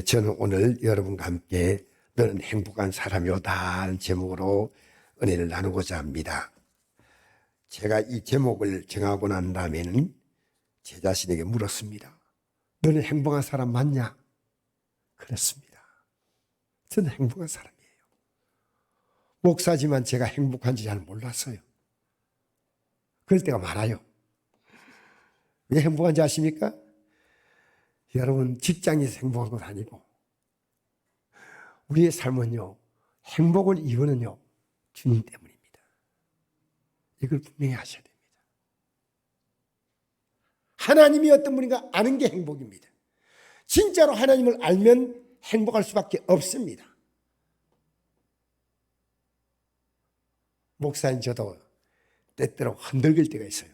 저는 오늘 여러분과 함께 너는 행복한 사람이로다 하는 제목으로 은혜를 나누고자 합니다. 제가 이 제목을 정하고 난 다음에는 제 자신에게 물었습니다. 너는 행복한 사람 맞냐? 그렇습니다. 저는 행복한 사람이에요. 목사지만 제가 행복한지 잘 몰랐어요. 그럴 때가 많아요. 왜 행복한지 아십니까? 여러분, 직장에서 행복한 건 아니고 우리의 삶은요, 행복을 이루는요, 주님 때문입니다. 이걸 분명히 하셔야 됩니다. 하나님이 어떤 분인가 아는 게 행복입니다. 진짜로 하나님을 알면 행복할 수밖에 없습니다. 목사인 저도 때때로 흔들릴 때가 있어요.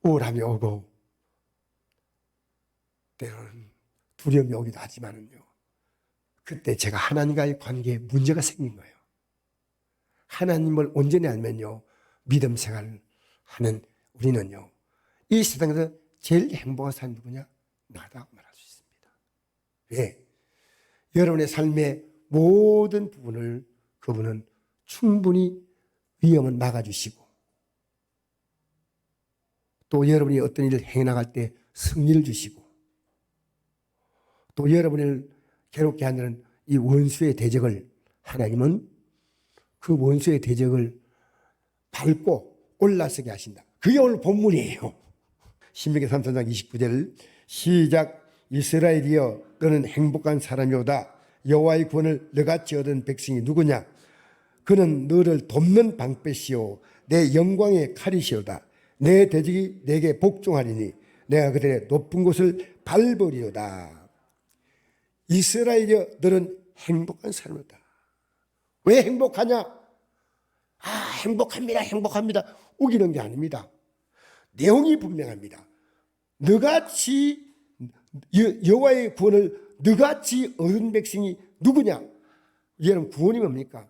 우울함이 오고 때로는 두려움이 오기도 하지만은요, 그때 제가 하나님과의 관계에 문제가 생긴 거예요. 하나님을 온전히 알면요, 믿음 생활을 하는 우리는요, 이 세상에서 제일 행복한 사람이 누구냐? 나다고 말할 수 있습니다. 왜? 여러분의 삶의 모든 부분을 그분은 충분히 위험을 막아주시고, 또 여러분이 어떤 일을 해나갈 때 승리를 주시고, 또 여러분을 괴롭게 하는 이 원수의 대적을 하나님은 그 원수의 대적을 밟고 올라서게 하신다. 그게 오늘 본문이에요. 신명기 3장 29절 시작. 이스라엘이여 너는 행복한 사람이오다. 여호와의 구원을 너같이 얻은 백성이 누구냐? 그는 너를 돕는 방패시오 내 영광의 칼이시오다. 내 대적이 내게 복종하리니 내가 그들의 높은 곳을 밟으리오다. 이스라엘이여 너는 행복한 사람이다. 왜 행복하냐? 행복합니다. 우기는 게 아닙니다. 내용이 분명합니다. 너같이 여호와의 구원을 너같이 얻은 백성이 누구냐? 여러분, 구원이 뭡니까?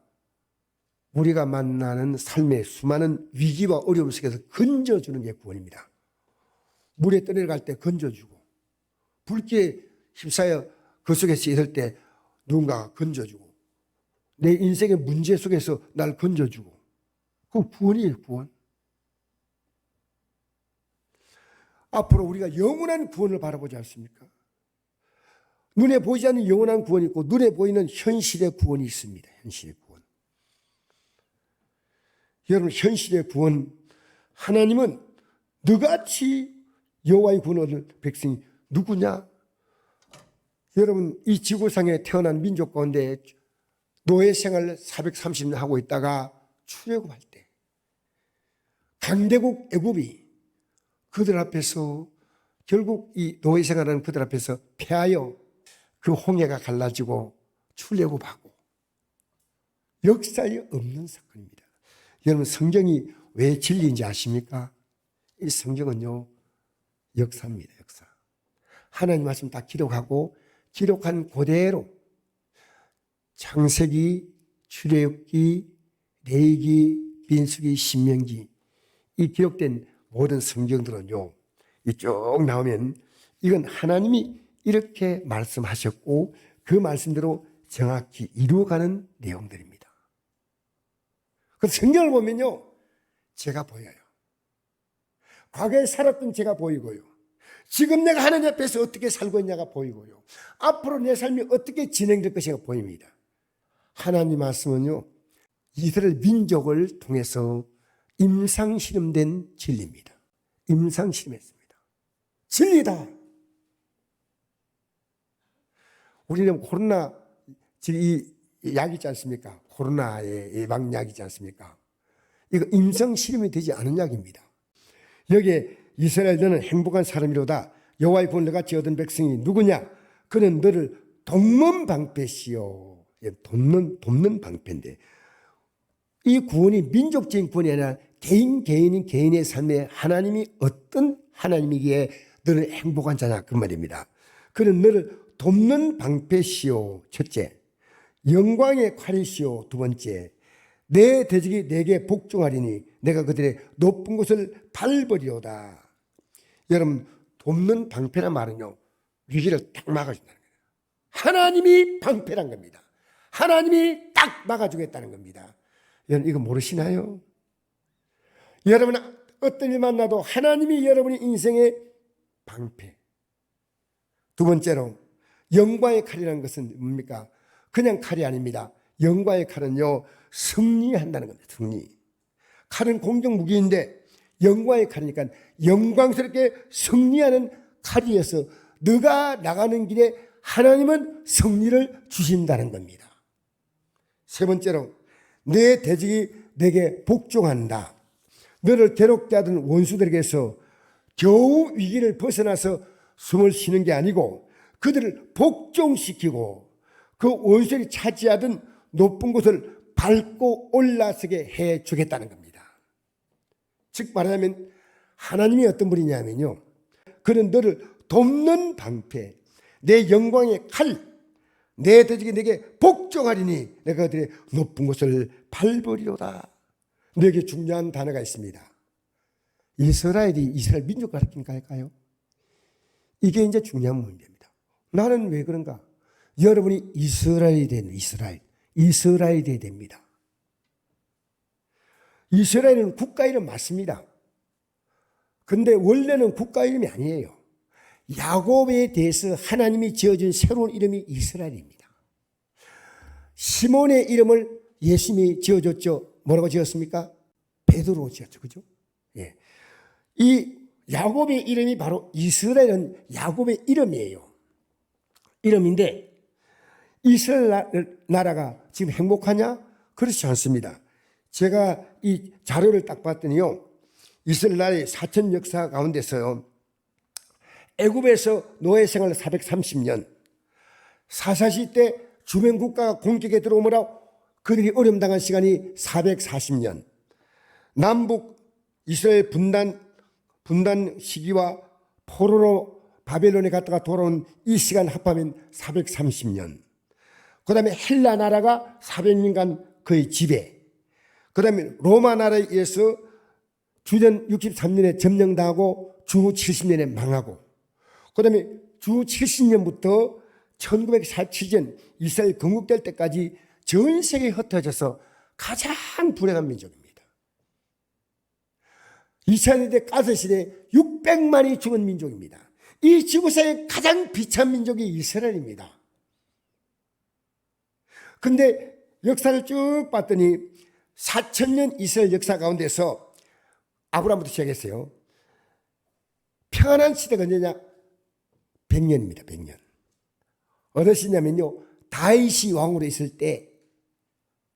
우리가 만나는 삶의 수많은 위기와 어려움 속에서 건져주는 게 구원입니다. 물에 떠내려갈 때 건져주고, 불길에 휩싸여 그 속에서 있을 때 누군가가 건져주고, 내 인생의 문제 속에서 날 건져주고, 그 구원이에요, 구원. 앞으로 우리가 영원한 구원을 바라보지 않습니까? 눈에 보이지 않는 영원한 구원이 있고 눈에 보이는 현실의 구원이 있습니다. 현실의 구원. 여러분, 현실의 구원, 하나님은 너같이 여호와의 구원을 얻을 백성이 누구냐? 여러분, 이 지구상에 태어난 민족 가운데 노예 생활을 430년 하고 있다가 출애굽할 때 강대국 애굽이 그들 앞에서 결국 이 노예 생활하는 그들 앞에서 패하여 그 홍해가 갈라지고 출애굽하고 역사에 없는 사건입니다. 여러분, 성경이 왜 진리인지 아십니까? 이 성경은요, 역사입니다. 역사. 하나님 말씀 다 기록하고 기록한 그대로 창세기, 출애굽기, 레위기, 민수기, 신명기, 이 기록된 모든 성경들은요, 이 쭉 나오면 이건 하나님이 이렇게 말씀하셨고 그 말씀대로 정확히 이루어가는 내용들입니다. 그 성경을 보면요, 제가 보여요. 과거에 살았던 제가 보이고요, 지금 내가 하나님 앞에서 어떻게 살고 있냐가 보이고요, 앞으로 내 삶이 어떻게 진행될 것인가 보입니다. 하나님 말씀은요, 이스라엘 민족을 통해서 임상실험된 진리입니다. 임상실험했습니다. 진리다. 우리는 코로나, 이 약 있지 않습니까? 코로나의 예방약이 있지 않습니까? 이거 임상실험이 되지 않은 약입니다. 여기에 이스라엘 너는 행복한 사람이로다. 여호와의 구원을 너같이 얻은 백성이 누구냐? 그는 너를 돕는 방패시오. 돕는 방패인데, 이 구원이 민족적인 구원이 아니라 개인의 삶에 하나님이 어떤 하나님이기에 너는 행복한 자냐, 그 말입니다. 그는 너를 돕는 방패시오. 첫째, 영광의 칼이시오. 두 번째, 내 대적이 내게 복종하리니 내가 그들의 높은 곳을 밟으리오다. 여러분, 돕는 방패란 말은요, 위기를 딱 막아준다는 거예요. 하나님이 방패란 겁니다. 하나님이 딱 막아주겠다는 겁니다. 여러분 이거 모르시나요? 여러분 어떤 일 만나도 하나님이 여러분의 인생의 방패. 두 번째로 영광의 칼이라는 것은 뭡니까? 그냥 칼이 아닙니다. 영광의 칼은요, 승리한다는 겁니다. 승리. 칼은 공격 무기인데 영광의 칼이니까 영광스럽게 승리하는 칼이어서 너가 나가는 길에 하나님은 승리를 주신다는 겁니다. 세 번째로 내 대적이 내게 복종한다. 너를 괴롭게 하던 원수들에게서 겨우 위기를 벗어나서 숨을 쉬는 게 아니고 그들을 복종시키고 그 원수들이 차지하던 높은 곳을 밟고 올라서게 해주겠다는 겁니다. 즉 말하자면 하나님이 어떤 분이냐면요, 그는 너를 돕는 방패, 내 영광의 칼, 내 대적이 내게 복종하리니 내가 그들의 높은 곳을 밟으리로다. 여기 중요한 단어가 있습니다. 이스라엘이 이스라엘 민족 가르치니까요. 이게 이제 중요한 문제입니다. 나는 왜 그런가? 여러분이 이스라엘이 되는 이스라엘이 되어야 됩니다. 이스라엘은 국가 이름 맞습니다. 근데 원래는 국가 이름이 아니에요. 야곱에 대해서 하나님이 지어준 새로운 이름이 이스라엘입니다. 시몬의 이름을 예수님이 지어줬죠. 뭐라고 지었습니까? 베드로 지었죠. 그죠? 예. 이 야곱의 이름이 바로 이스라엘은 야곱의 이름이에요. 이름인데 이스라엘 나라가 지금 행복하냐? 그렇지 않습니다. 제가 이 자료를 딱 봤더니요, 이스라엘 나라의 4천 역사 가운데서요, 애굽에서 노예 생활 430년, 사사시 때 주변 국가가 공격에 들어오므로 그들이 어려움 당한 시간이 440년, 남북 이스라엘 분단 시기와 포로로 바벨론에 갔다가 돌아온 이 시간 합하면 430년, 그 다음에 헬라 나라가 400년간 거의 지배, 그 다음에 로마 나라에 의해서 주전 63년에 점령당하고 주 70년에 망하고, 그 다음에 주 70년부터 1947년 이스라엘 건국될 때까지 전 세계에 흩어져서 가장 불행한 민족입니다. 2차 세대 가스 시대에 600만이 죽은 민족입니다. 이 지구상의 가장 비참한 민족이 이스라엘입니다. 근데 역사를 쭉 봤더니 4,000년 이스라엘 역사 가운데서 아브라함부터 시작했어요. 평안한 시대가 언제냐? 100년입니다. 100년. 어느 시냐면요, 다윗이 왕으로 있을 때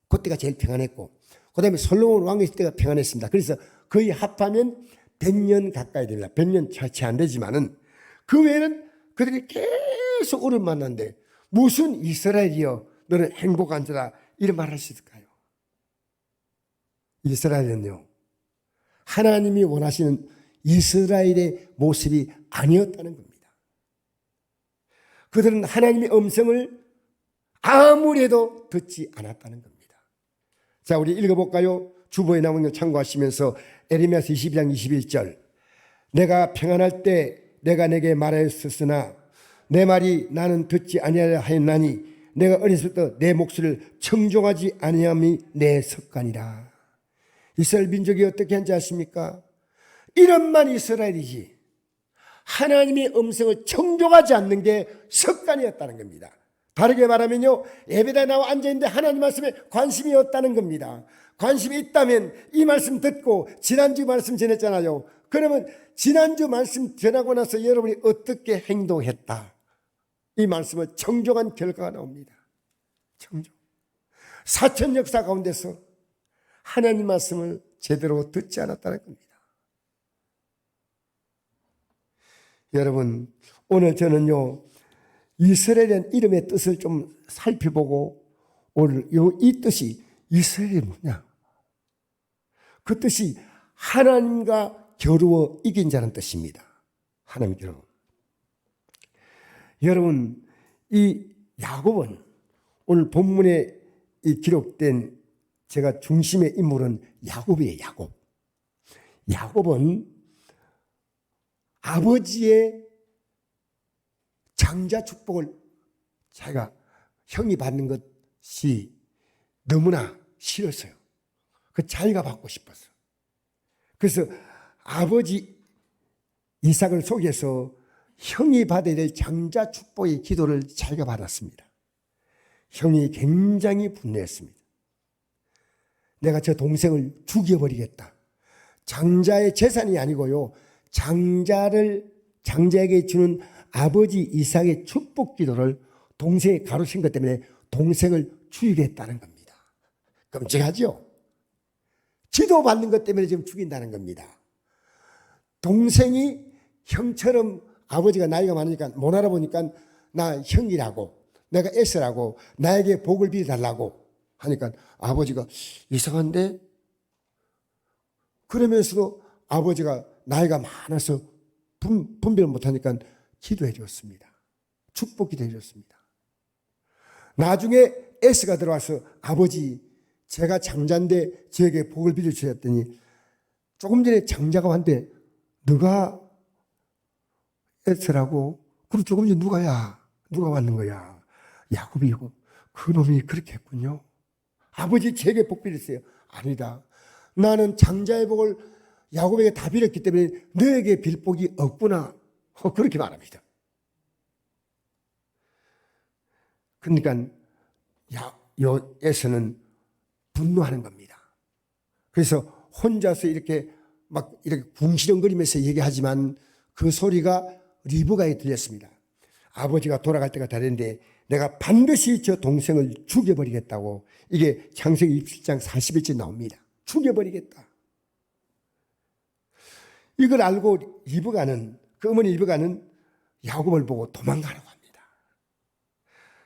그때가 제일 평안했고, 그 다음에 솔로몬 왕이 있을 때가 평안했습니다. 그래서 거의 합하면 100년 가까이 됩니다. 100년 채 안 되지만은 그 외에는 그들이 계속 어려움 만났는데 무슨 이스라엘이여 너는 행복한 자다 이런 말 할 수 있을까요? 이스라엘은요, 하나님이 원하시는 이스라엘의 모습이 아니었다는 겁니다. 그들은 하나님의 음성을 아무리 해도 듣지 않았다는 겁니다. 자, 우리 읽어볼까요? 주보에 나온 걸 참고하시면서 에레미야서 22장 21절, 내가 평안할 때 내가 내게 말하였으나 내 말이 나는 듣지 아니하려 하였나니 내가 어렸을 때 내 목소리를 청종하지 아니함이 내 습관이라. 이스라엘 민족이 어떻게 한지 아십니까? 이름만 이스라엘이지 하나님의 음성을 청종하지 않는 게 습관이었다는 겁니다. 다르게 말하면요, 예배당에 나와 앉아있는데 하나님 말씀에 관심이 없다는 겁니다. 관심이 있다면 이 말씀 듣고 지난주 말씀 전했잖아요. 그러면 지난주 말씀 전하고 나서 여러분이 어떻게 행동했다, 이 말씀을 청종한 결과가 나옵니다. 청종. 4천 역사 가운데서 하나님 말씀을 제대로 듣지 않았다는 겁니다. 여러분, 오늘 저는요, 이스라엘이라는 이름의 뜻을 좀 살펴보고 오늘 이 뜻이 이스라엘이 뭐냐? 그 뜻이 하나님과 겨루어 이긴 자는 뜻입니다. 하나님 겨루어. 여러분, 이 야곱은 오늘 본문에 이 기록된 제가 중심의 인물은 야곱이에요. 야곱. 야곱은 아버지의 장자 축복을 자기가 형이 받는 것이 너무나 싫었어요. 그 자기가 받고 싶었어. 그래서 아버지 이삭을 속여서 형이 받아야 될 장자 축복의 기도를 자기가 받았습니다. 형이 굉장히 분노했습니다. 내가 저 동생을 죽여버리겠다. 장자의 재산이 아니고요, 장자에게 주는 아버지 이삭의 축복 기도를 동생이 가로챈 것 때문에 동생을 죽이겠다는 겁니다. 끔찍하죠? 기도받는 것 때문에 지금 죽인다는 겁니다. 동생이 형처럼 아버지가 나이가 많으니까 못 알아보니까 나 형이라고, 내가 애쓰라고, 나에게 복을 빌어달라고 하니까 아버지가 이상한데? 그러면서도 아버지가 나이가 많아서 분별을 못하니까 기도해 줬습니다. 축복 기도해 줬습니다. 나중에 에스가 들어와서 아버지, 제가 장자인데 저에게 복을 빌어주셨더니 조금 전에 장자가 왔는데 너가 에스라고? 그럼 조금 전에 누가 왔는 거야? 야곱이고. 그 놈이 그렇게 했군요. 아버지 제게 복 빌었어요. 아니다. 나는 장자의 복을 야곱에게 다 빌었기 때문에 너에게 빌 복이 없구나. 그렇게 말합니다. 그러니까 에서는 분노하는 겁니다. 그래서 혼자서 이렇게 궁시렁거리면서 얘기하지만 그 소리가 리브가에 들렸습니다. 아버지가 돌아갈 때가 다 됐는데 내가 반드시 저 동생을 죽여버리겠다고. 이게 창세기 27장 40일째 나옵니다. 죽여버리겠다. 이걸 알고 그 어머니 리브가는 야곱을 보고 도망가라고 합니다.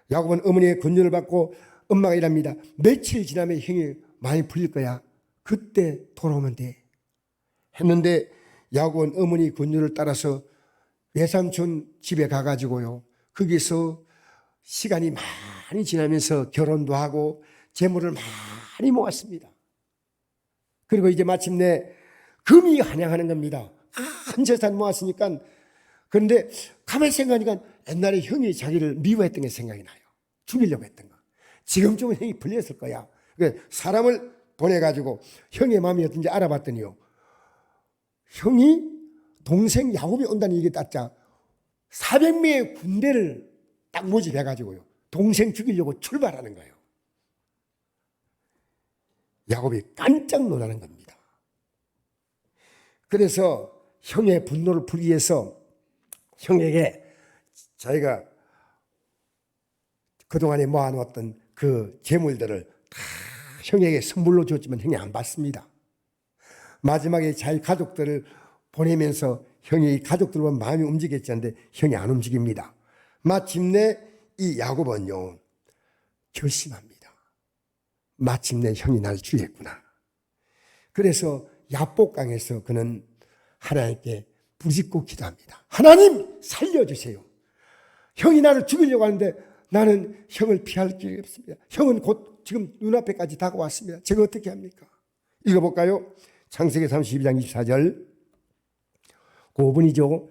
야곱은 어머니의 권유를 받고 엄마가 이랍니다. 며칠 지나면 형이 많이 풀릴 거야. 그때 돌아오면 돼. 했는데 야곱은 어머니 권유를 따라서 외삼촌 집에 가가지고요. 거기서 시간이 많이 지나면서 결혼도 하고 재물을 많이 모았습니다. 그리고 이제 마침내 금이 환영하는 겁니다. 큰 재산 모았으니까. 그런데 가만히 생각하니까 옛날에 형이 자기를 미워했던 게 생각이 나요. 죽이려고 했던 거. 지금쯤은 형이 불렸을 거야. 사람을 보내가지고 형의 마음이 어떤지 알아봤더니요. 형이 동생 야곱이 온다는 얘기 땄자 400명의 군대를 딱 모집해가지고요. 동생 죽이려고 출발하는 거예요. 야곱이 깜짝 놀라는 겁니다. 그래서 형의 분노를 풀기 위해서 형에게 자기가 그동안에 모아놓았던 그 재물들을 다 형에게 선물로 줬지만 형이 안 받습니다. 마지막에 자기 가족들을 보내면서 형이 가족들과 마음이 움직였지 않는데 형이 안 움직입니다. 마침내 이 야곱은요 결심합니다. 마침내 형이 날 죽였구나. 그래서 야복강에서 그는 하나님께 부르짖고 기도합니다. 하나님 살려주세요. 형이 나를 죽이려고 하는데 나는 형을 피할 길이 없습니다. 형은 곧 지금 눈앞에까지 다가왔습니다. 제가 어떻게 합니까? 읽어볼까요? 창세기 32장 24절 5분이죠.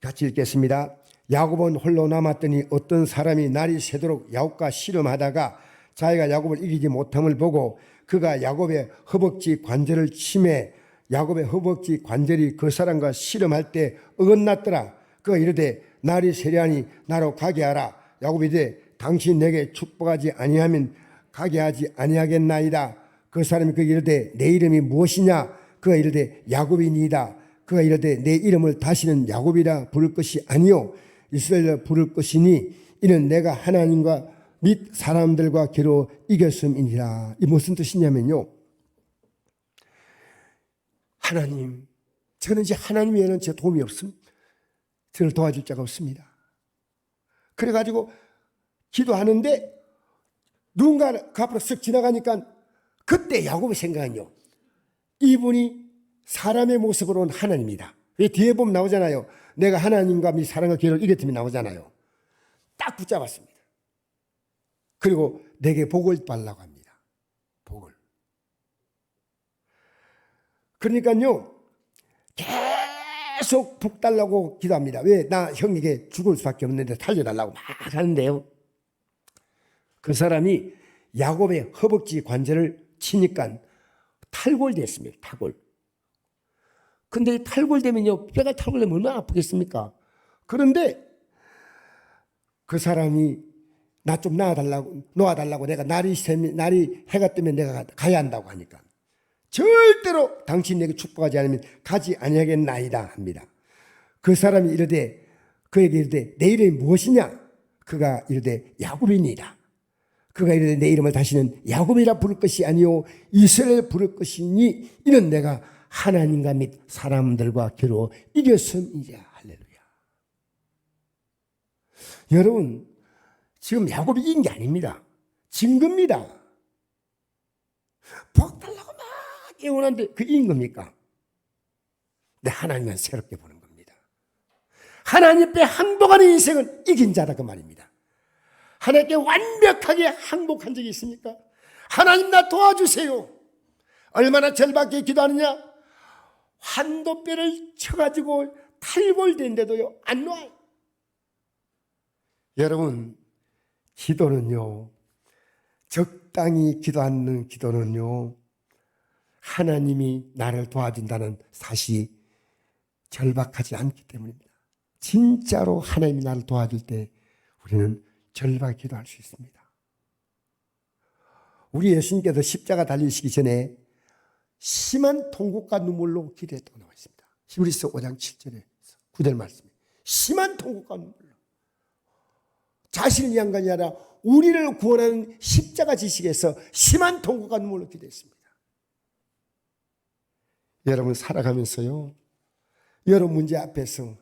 같이 읽겠습니다. 야곱은 홀로 남았더니 어떤 사람이 날이 새도록 야곱과 씨름하다가 자기가 야곱을 이기지 못함을 보고 그가 야곱의 허벅지 관절을 치매 야곱의 허벅지 관절이 그 사람과 씨름할 때 어긋났더라. 그가 이르되 날이 새려하니 나로 가게 하라. 야곱이 이르되 당신 내게 축복하지 아니하면 가게 하지 아니하겠나이다. 그 사람이 그에게 이르되 내 이름이 무엇이냐? 그가 이르되 야곱이니이다. 그가 이르되 내 이름을 다시는 야곱이라 부를 것이 아니요 이스라엘이라 부를 것이니 이는 내가 하나님과 및 사람들과 겨루 이겼음이니라. 이 무슨 뜻이냐면요. 하나님, 저는 이제 하나님 외에는 제 도움이 없습니다. 저를 도와줄 자가 없습니다. 그래가지고 기도하는데 누군가 그 앞으로 쓱 지나가니까 그때 야곱의 생각은요. 이분이 사람의 모습으로 온 하나님이다. 왜 뒤에 보면 나오잖아요. 내가 하나님과 및 사랑과 기회를 이겼음이 나오잖아요. 딱 붙잡았습니다. 그리고 내게 복을 달라고 합니다. 복을. 그러니까요. 계속 복 달라고 기도합니다. 왜? 나 형에게 죽을 수밖에 없는데 살려달라고 막 하는데요. 그 사람이 야곱의 허벅지 관절을 치니까 탈골됐습니다. 탈골. 근데 탈골되면요, 뼈가 탈골되면 얼마나 아프겠습니까? 그런데 그 사람이 나 좀 놓아달라고 내가 날이 해가 뜨면 내가 가야 한다고 하니까 절대로 당신에게 축복하지 않으면 가지 아니하겠나이다 합니다. 그 사람이 이르되 그에게 이르되 내 이름이 무엇이냐? 그가 이르되 야곱이니이다. 그가 이르되 내 이름을 다시는 야곱이라 부를 것이 아니요 이스라엘 부를 것이니 이는 내가 하나님과 및 사람들과 겨루 이겼음이라. 할렐루야. 여러분, 지금 야곱이 이긴 게 아닙니다. 진 겁니다. 복 달라고 막 애원하는데 그 이긴 겁니까? 근데 하나님은 새롭게 보는 겁니다. 하나님 앞에 항복하는 인생은 이긴 자다 그 말입니다. 하나님께 완벽하게 항복한 적이 있습니까? 하나님 나 도와주세요. 얼마나 절박하게 기도하느냐? 환도뼈를 쳐가지고 탈골된데도요 안 놔요. 여러분, 기도는요, 적당히 기도하는 기도는요, 하나님이 나를 도와준다는 사실이 절박하지 않기 때문입니다. 진짜로 하나님이 나를 도와줄 때 우리는 절박하게 기도할 수 있습니다. 우리 예수님께서 십자가 달리시기 전에 심한 통곡과 눈물로 기도했다고 나와 있습니다. 히브리서 5장 7절에 9절 말씀에 심한 통곡과 눈물로 자신을 위한 것이 아니라 우리를 구원하는 십자가 지식에서 심한 통곡과 눈물로 기도했습니다. 여러분 살아가면서요, 여러 문제 앞에서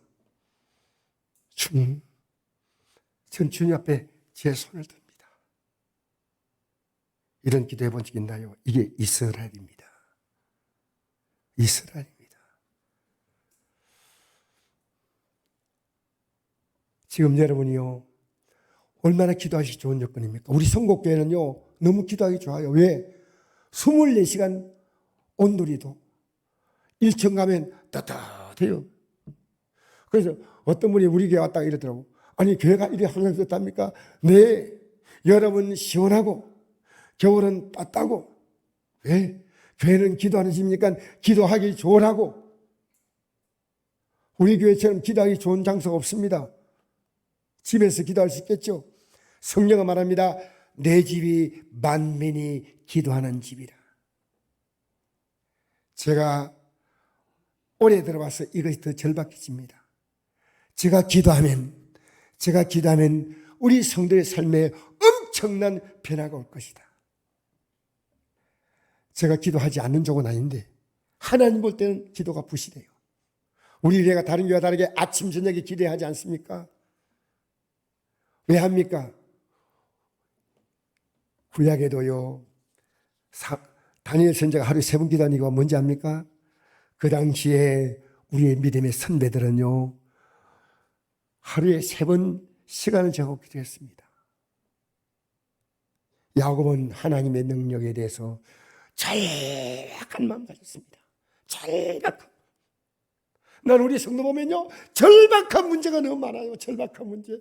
주님, 전 주님 앞에 제 손을 듭니다. 이런 기도 해본 적 있나요? 이게 이스라엘입니다. 이스라엘입니다. 지금 여러분이요, 얼마나 기도하기 좋은 여건입니까? 우리 성곡교회는요, 너무 기도하기 좋아요. 왜? 24시간 온누리도 1층 가면 따뜻해요. 그래서 어떤 분이 우리 교회 왔다가 이러더라고. 아니, 교회가 이래 항상 좋답니까? 네, 여러분 시원하고 겨울은 따뜻하고. 왜? 교회는 기도하는 집이니까 기도하기 좋으라고. 우리 교회처럼 기도하기 좋은 장소가 없습니다. 집에서 기도할 수 있겠죠. 성령은 말합니다. 내 집이 만민이 기도하는 집이라. 제가 올해 들어와서 이것이 더 절박해집니다. 제가 기도하면 우리 성도의 삶에 엄청난 변화가 올 것이다. 제가 기도하지 않는 쪽은 아닌데 하나님 볼 때는 기도가 부실해요. 우리 교회가 다른 교회와 다르게 아침 저녁에 기도하지 않습니까? 왜 합니까? 구약에도요, 다니엘 선지자가 하루에 3번 기도하는 이유가 뭔지 압니까? 그 당시에 우리의 믿음의 선배들은요, 하루에 3번 시간을 정하고 기도했습니다. 야곱은 하나님의 능력에 대해서 절박한 마음 가졌습니다. 절박한. 난 우리 성도 보면요, 절박한 문제가 너무 많아요. 절박한 문제.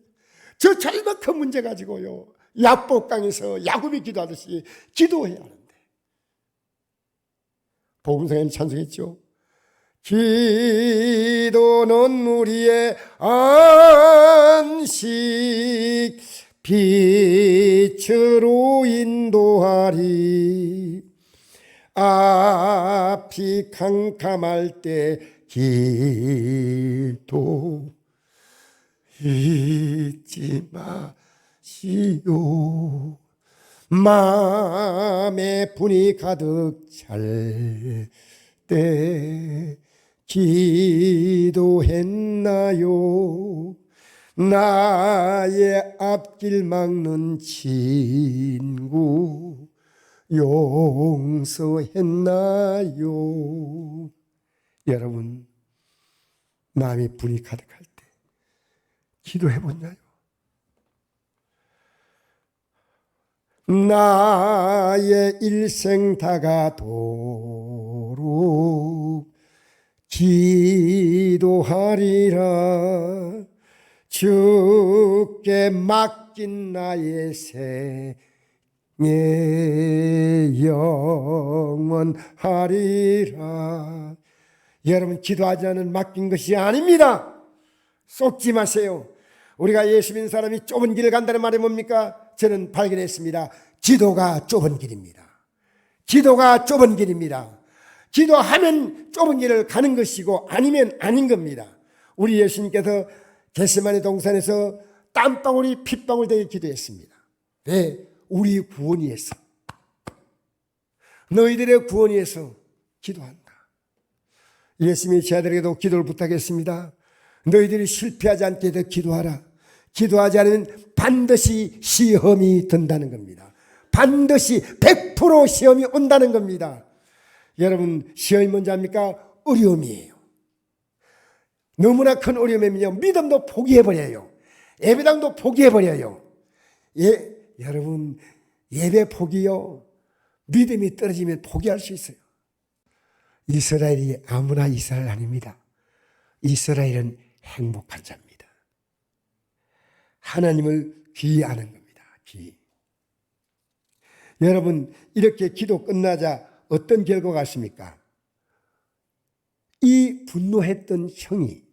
저 절박한 문제 가지고요, 야복강에서 야곱이 기도하듯이 기도해야 하는데, 복음성에는 찬송했죠. 기도는 우리의 안식, 빛으로 인도하리. 앞이 캄캄할 때 기도 잊지 마시오. 마음에 분이 가득 찰 때 기도했나요? 나의 앞길 막는 친구 용서했나요? 여러분, 마음에 분이 가득할 때 기도해봤나요? 나의 일생 다가도록 기도하리라. 주께 맡긴 나의 생애 영원하리라. 여러분, 기도하지 않은 맡긴 것이 아닙니다. 속지 마세요. 우리가 예수 믿는 사람이 좁은 길을 간다는 말이 뭡니까? 저는 발견했습니다. 기도가 좁은 길입니다. 기도가 좁은 길입니다. 기도하면 좁은 길을 가는 것이고 아니면 아닌 겁니다. 우리 예수님께서 겟세마네 동산에서 땀방울이 핏방울 되게 기도했습니다. 왜? 우리 구원이 위해서, 너희들의 구원이 위해서 기도한다. 예수님이 제 아들에게도 기도를 부탁했습니다. 너희들이 실패하지 않게 더 기도하라. 기도하지 않으면 반드시 시험이 든다는 겁니다. 반드시 100% 시험이 온다는 겁니다. 여러분, 시험이 뭔지 압니까? 어려움이에요. 너무나 큰 어려움이면요, 믿음도 포기해버려요. 예배당도 포기해버려요. 여러분, 예배 포기요, 믿음이 떨어지면 포기할 수 있어요. 이스라엘이 아무나 이스라엘 아닙니다. 이스라엘은 행복한 자입니다. 하나님을 귀하는 겁니다. 귀. 여러분, 이렇게 기도 끝나자 어떤 결과가 있습니까? 이 분노했던 형이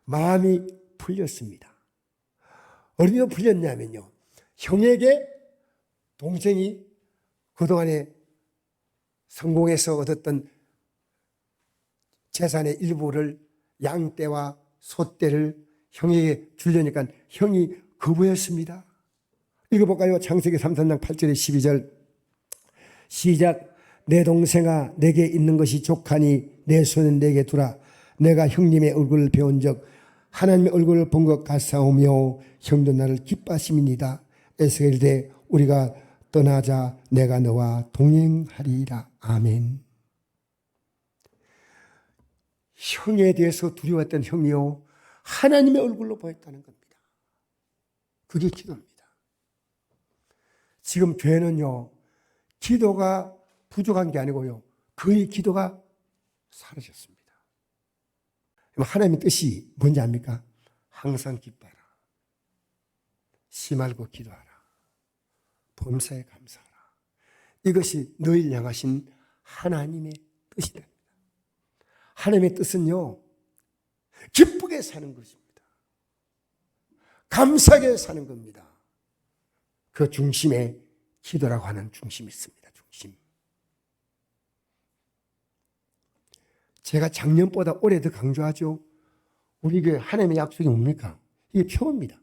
마음이 풀렸습니다. 어디서 풀렸냐면요, 형에게 동생이 그동안에 성공해서 얻었던 재산의 일부를, 양떼와 소떼를 형에게 주려니까 형이 거부했습니다. 읽어볼까요? 창세기 33장 8절에 12절 시작. 내 동생아, 내게 있는 것이 족하니 내 손은 내게 두라. 내가 형님의 얼굴을 배운 적 하나님의 얼굴을 본 것 같사오며 형도 나를 기뻐하심이니이다. 에스겔대 우리가 떠나자 내가 너와 동행하리라. 아멘. 형에 대해서 두려웠던 형이요, 하나님의 얼굴로 보였다는 겁니다. 그게 기도입니다. 지금 교회는요, 기도가 부족한 게 아니고요, 거의 기도가 사라졌습니다. 하나님의 뜻이 뭔지 압니까? 항상 기뻐하라. 시 말고 기도하라. 범사에 감사하라. 이것이 너희를 향하신 하나님의 뜻이다. 하나님의 뜻은요, 기쁘게 사는 것입니다. 감사하게 사는 겁니다. 그 중심에 기도라고 하는 중심이 있습니다. 중심. 제가 작년보다 올해 더 강조하죠. 우리 교회 하나님의 약속이 뭡니까? 이게 표입니다.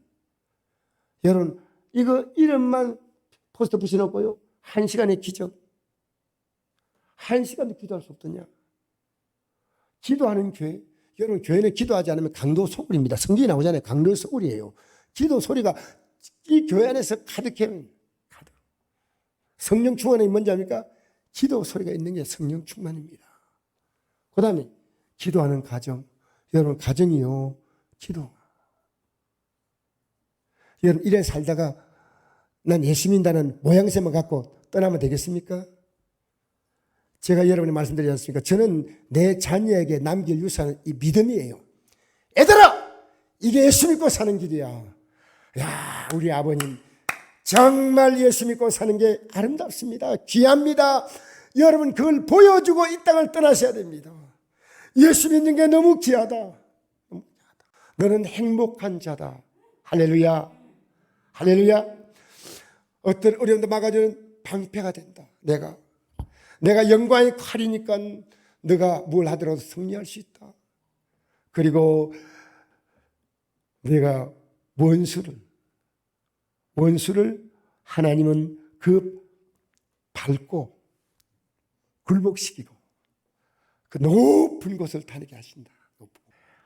여러분, 이거 이름만 포스터 붙여놓고요, 1시간의 기적. 1시간도 기도할 수 없더냐? 기도하는 교회. 여러분, 교회는 기도하지 않으면 강도 소굴입니다. 성경이 나오잖아요. 강도 소굴이에요. 기도 소리가 이 교회 안에서 가득해요. 가득. 성령 충만이 뭔지 압니까? 기도 소리가 있는 게 성령 충만입니다. 그 다음에 기도하는 가정. 여러분, 가정이요, 기도. 여러분, 이래 살다가 난 예수 믿는다는 모양새만 갖고 떠나면 되겠습니까? 제가 여러분이 말씀드리지 않습니까? 저는 내 자녀에게 남길 유산은 이 믿음이에요. 얘들아! 이게 예수 믿고 사는 길이야. 야, 우리 아버님 정말 예수 믿고 사는 게 아름답습니다. 귀합니다. 여러분, 그걸 보여주고 이 땅을 떠나셔야 됩니다. 예수 믿는 게 너무 귀하다. 너는 행복한 자다. 할렐루야. 할렐루야. 어떤 어려움도 막아주는 방패가 된다. 내가 영광의 칼이니까 너가 뭘 하더라도 승리할 수 있다. 그리고 내가 원수를 하나님은 그 밟고 굴복시키고 그 높은 곳을 다니게 하신다.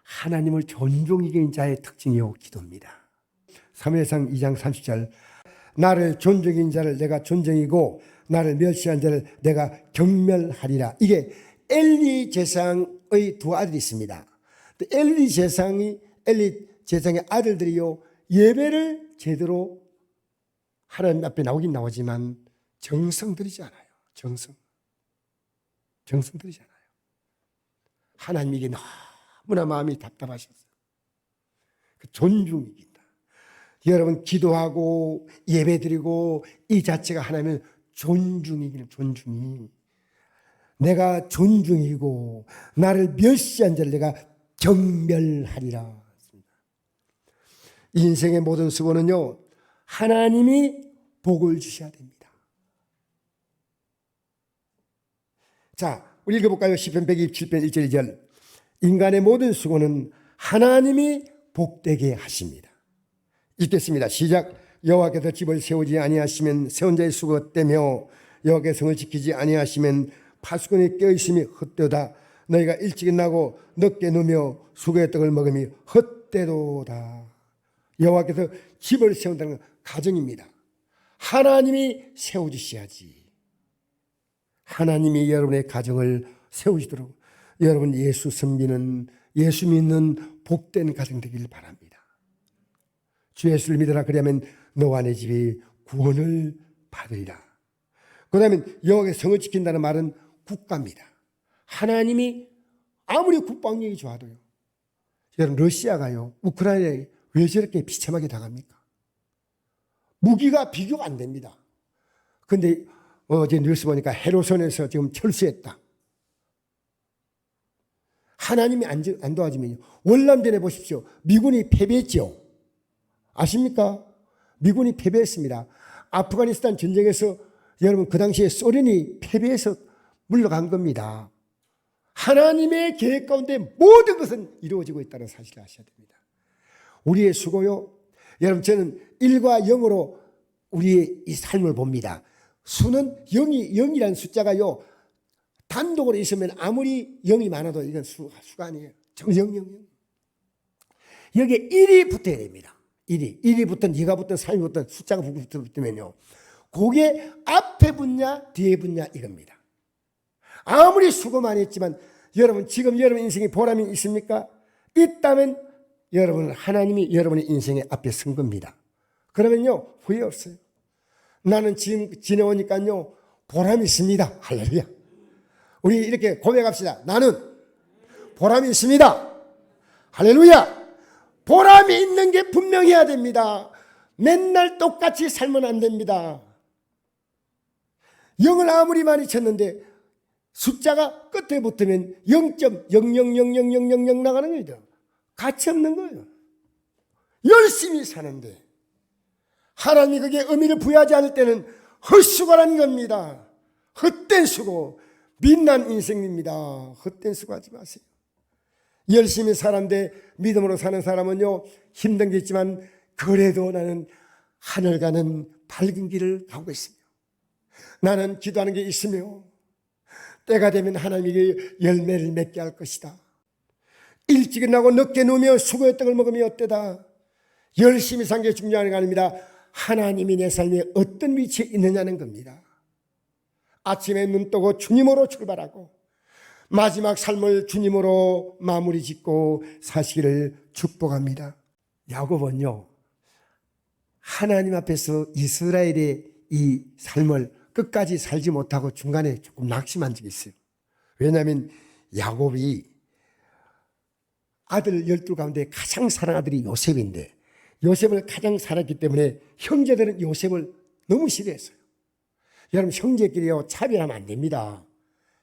하나님을 존중히 여기는 자의 특징이요, 기도입니다. 사무엘상 2장 30절 나를 존중히 여기는 자를 내가 존중이고 나를 멸시한 자를 내가 경멸하리라. 이게 엘리 제사장의 두 아들이 있습니다. 엘리 제사장의 아들들이요, 예배를 제대로 하나님 앞에 나오긴 나오지만 정성 들이지 않아요. 정성 들이지 않아요. 하나님에게 너무나 마음이 답답하셨어요. 그 존중이다. 여러분 기도하고 예배드리고 이 자체가 하나님은 존중이기는 존중이. 내가 존중이고 나를 멸시한 자를 내가 경멸하리라. 인생의 모든 수고는요, 하나님이 복을 주셔야 됩니다. 자, 우리 읽어볼까요? 시편 127편 1절 2절. 인간의 모든 수고는 하나님이 복되게 하십니다. 읽겠습니다. 시작. 여호와께서 집을 세우지 아니하시면 세운 자의 수고가 떼며 여호와께서 성을 지키지 아니하시면 파수꾼이 깨어있음이 헛되도다. 너희가 일찍 일어나고 늦게 누며 수고의 떡을 먹음이 헛되도다. 여호와께서 집을 세운다는 건 가정입니다. 하나님이 세워주셔야지. 하나님이 여러분의 가정을 세우시도록 여러분 예수 섬기는, 예수 믿는 복된 가정 되기를 바랍니다. 주 예수를 믿으라. 그러면 너와 내 집이 구원을 받으리라. 그 다음에 여호와께서 성을 지킨다는 말은 국가입니다. 하나님이 아무리 국방력이 좋아도요, 여러분 러시아가요 우크라이나에 왜 저렇게 비참하게 당합니까? 무기가 비교가 안 됩니다. 그런데 어제 뉴스 보니까 헤르손에서 지금 철수했다. 하나님이 안 도와주면요, 월남전에 보십시오. 미군이 패배했죠. 아십니까? 미군이 패배했습니다. 아프가니스탄 전쟁에서 여러분 그 당시에 소련이 패배해서 물러간 겁니다. 하나님의 계획 가운데 모든 것은 이루어지고 있다는 사실을 아셔야 됩니다. 우리의 수고요, 여러분 저는 1과 0으로 우리의 이 삶을 봅니다. 수는 0이라는 숫자가요 단독으로 있으면 아무리 0이 많아도 이건 수가 아니에요. 0. 여기에 1이 붙어야 됩니다. 1이 붙든 2가 붙든 3이 붙든 숫자가 붙으면요, 그게 앞에 붙냐 뒤에 붙냐 이겁니다. 아무리 수고 많이 했지만 여러분 지금 여러분 인생에 보람이 있습니까? 있다면 여러분 하나님이 여러분의 인생의 앞에 선 겁니다. 그러면요 후회 없어요. 나는 지금 지내오니까요 보람이 있습니다. 할렐루야. 우리 이렇게 고백합시다. 나는 보람이 있습니다. 할렐루야. 보람이 있는 게 분명해야 됩니다. 맨날 똑같이 살면 안 됩니다. 0을 아무리 많이 쳤는데 숫자가 끝에 붙으면 0.000000 나가는 거죠. 가치 없는 거예요. 열심히 사는데 하나님이 거기에 의미를 부여하지 않을 때는 헛수고라는 겁니다. 헛된 수고, 빛난 인생입니다. 헛된 수고하지 마세요. 열심히 사는데 믿음으로 사는 사람은요 힘든 게 있지만 그래도 나는 하늘 가는 밝은 길을 가고 있으며 나는 기도하는 게 있으며 때가 되면 하나님에게 열매를 맺게 할 것이다. 일찍 일어나고 늦게 누우며 수고의 떡을 먹으며 어때다. 열심히 산 게 중요한 게 아닙니다. 하나님이 내 삶에 어떤 위치에 있느냐는 겁니다. 아침에 눈 뜨고 주님으로 출발하고 마지막 삶을 주님으로 마무리 짓고 사시기를 축복합니다. 야곱은요 하나님 앞에서 이스라엘의 이 삶을 끝까지 살지 못하고 중간에 조금 낙심한 적이 있어요. 왜냐하면 야곱이 아들 12 가운데 가장 사랑하는 아들이 요셉인데 요셉을 가장 사랑했기 때문에 형제들은 요셉을 너무 싫어했어요. 여러분 형제끼리요 차별하면 안 됩니다.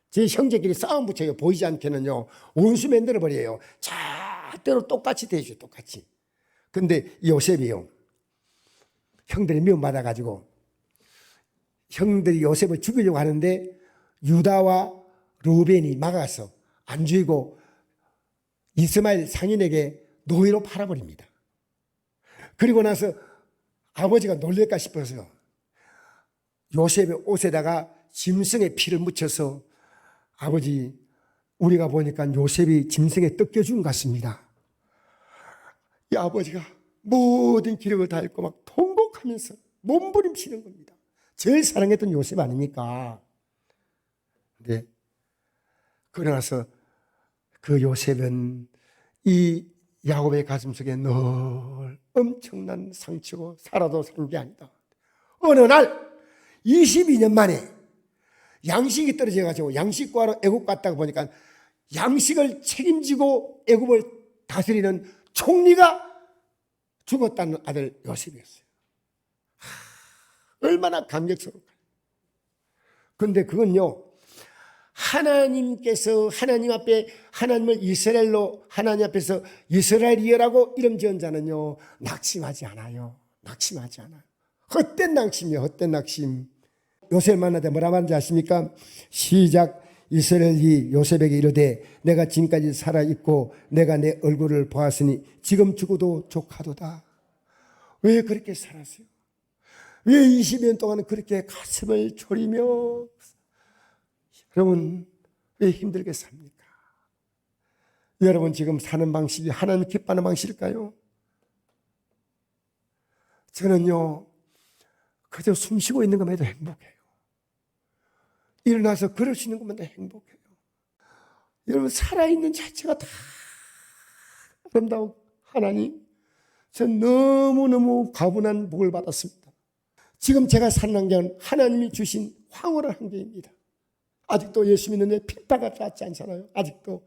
제 형제끼리 싸움 붙여요. 보이지 않게는요 원수 만들어 버려요. 절대로 똑같이 대해줘요. 똑같이. 근데 요셉이요 형들이 미움받아가지고 형들이 요셉을 죽이려고 하는데 유다와 루벤이 막아서 안 죽이고 이스마엘 상인에게 노예로 팔아버립니다. 그리고 나서 아버지가 놀랄까 싶어서 요셉의 옷에다가 짐승의 피를 묻혀서 아버지 우리가 보니까 요셉이 짐승에 뜯겨 죽은 것 같습니다. 이 아버지가 모든 기력을 다 잃고 막 통곡하면서 몸부림치는 겁니다. 제일 사랑했던 요셉 아닙니까? 근데 그러나서 그 요셉은 이 야곱의 가슴속에 늘 엄청난 상처고 살아도 산 게 아니다. 어느 날 22년 만에 양식이 떨어져가지고 양식 구하러 애국 갔다가 보니까 양식을 책임지고 애굽을 다스리는 총리가 죽었다는 아들 요셉이었어요. 얼마나 감격스러울까요? 그런데 그건요, 하나님께서 하나님 앞에 하나님을 이스라엘로 하나님 앞에서 이스라엘이여라고 이름 지은 자는요 낙심하지 않아요. 낙심하지 않아요. 헛된 낙심이에요. 헛된 낙심. 요셉 만나때 뭐라 말하는지 아십니까? 시작. 이스라엘이 요셉에게 이르되 내가 지금까지 살아있고 내가 내 얼굴을 보았으니 지금 죽어도 족하도다. 왜 그렇게 살았어요? 왜 20년 동안 그렇게 가슴을 졸이며 여러분 왜 힘들게 삽니까? 여러분 지금 사는 방식이 하나님 기뻐하는 방식일까요? 저는요 그저 숨 쉬고 있는 것만 해도 행복해요. 일어나서 걸을 수 있는 것만 해도 행복해요. 여러분 살아있는 자체가 다 아름다운 하나님, 전 너무너무 가분한 복을 받았습니다. 지금 제가 사는 환경은 하나님이 주신 황홀한 환경입니다. 아직도 예수 믿는데 핍박을 받지 않잖아요. 아직도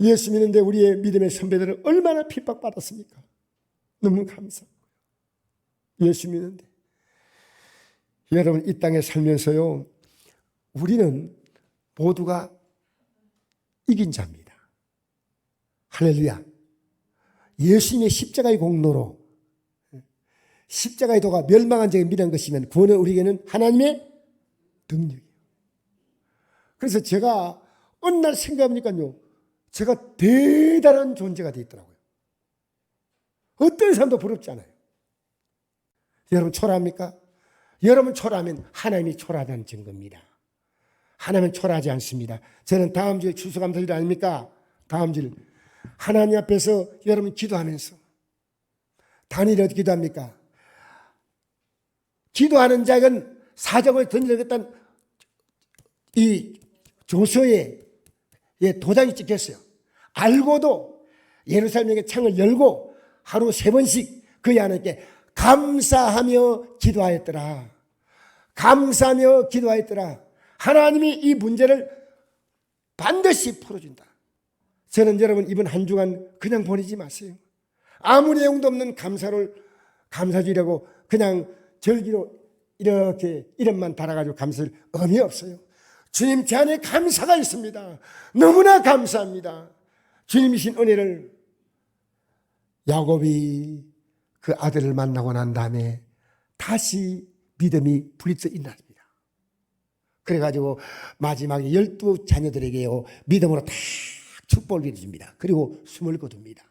예수 믿는데 우리의 믿음의 선배들은 얼마나 핍박받았습니까? 너무 감사하고 예수 믿는데 여러분 이 땅에 살면서요 우리는 모두가 이긴 자입니다. 할렐루야. 예수님의 십자가의 공로로 십자가의 도가 멸망한 자에게 미련한 것이면 구원은 우리에게는 하나님의 능력이에요. 그래서 제가 어느 날 생각해보니까요 제가 대단한 존재가 되어 있더라고요. 어떤 사람도 부럽지 않아요. 여러분 초라합니까? 여러분 초라하면 하나님이 초라하다는 증거입니다. 하나님은 초라하지 않습니다. 저는 다음 주에 추수감사절 아닙니까? 다음 주 하나님 앞에서 여러분 기도하면서 단일히 어떻게 기도합니까? 기도하는 자는 사정을 던져야겠다는 이 조서에 도장이 찍혔어요. 알고도 예루살렘의 창을 열고 하루 3번씩 그 하나님께 감사하며 기도하였더라. 감사하며 기도하였더라. 하나님이 이 문제를 반드시 풀어준다. 저는 여러분 이번 한 주간 그냥 보내지 마세요. 아무 내용도 없는 감사주의라고 그냥 절기로 이렇게 이름만 달아가지고 감사할 의미 없어요. 주님 제 안에 감사가 있습니다. 너무나 감사합니다. 주님이신 은혜를 야곱이 그 아들을 만나고 난 다음에 다시 믿음이 불иться 일어납니다. 그래가지고 마지막에 12자녀들에게요 믿음으로 다 축복을 내줍니다. 그리고 숨을 거둡니다.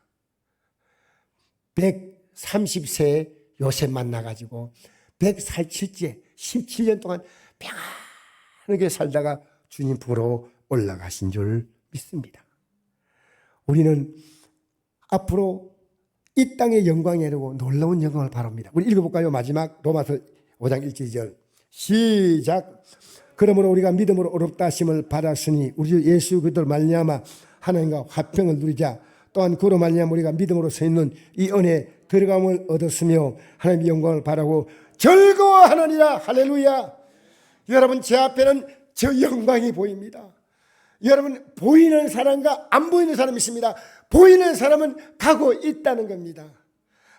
130세 요셉 만나가지고 147째 17년 동안 평안하게 살다가 주님 보러 올라가신 줄 믿습니다. 우리는 앞으로 이 땅의 영광이 아니고 놀라운 영광을 바랍니다. 우리 읽어볼까요? 마지막 로마서 5장 1절 시작. 그러므로 우리가 믿음으로 의롭다 하심을 받았으니 우리 주 예수 그리스도로 말미암아 하나님과 화평을 누리자. 또한 그로 말미암아 우리가 믿음으로 서 있는 이 은혜에 들어감을 얻었으며 하나님의 영광을 바라고 즐거워하느니라. 할렐루야. 여러분 제 앞에는 저 영광이 보입니다. 여러분 보이는 사람과 안 보이는 사람이 있습니다. 보이는 사람은 가고 있다는 겁니다.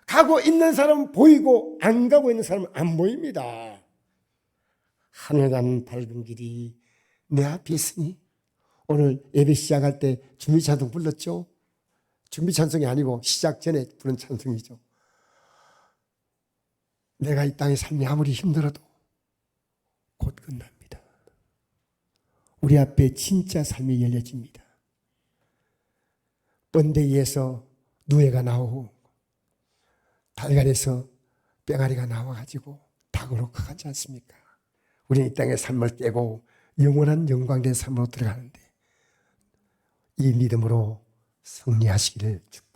가고 있는 사람은 보이고 안 가고 있는 사람은 안 보입니다. 하늘 가는 밝은 길이 내 앞에 있으니 오늘 예배 시작할 때 준비 찬송 불렀죠? 준비 찬송이 아니고 시작 전에 부른 찬송이죠. 내가 이 땅의 삶이 아무리 힘들어도 곧 끝납니다. 우리 앞에 진짜 삶이 열려집니다. 번데기에서 누에가 나오고 달걀에서 뺑아리가 나와가지고 닭으로 커가지 않습니까? 우리는 이 땅의 삶을 깨고 영원한 영광된 삶으로 들어가는데 이 믿음으로 승리하시기를 축복합니다.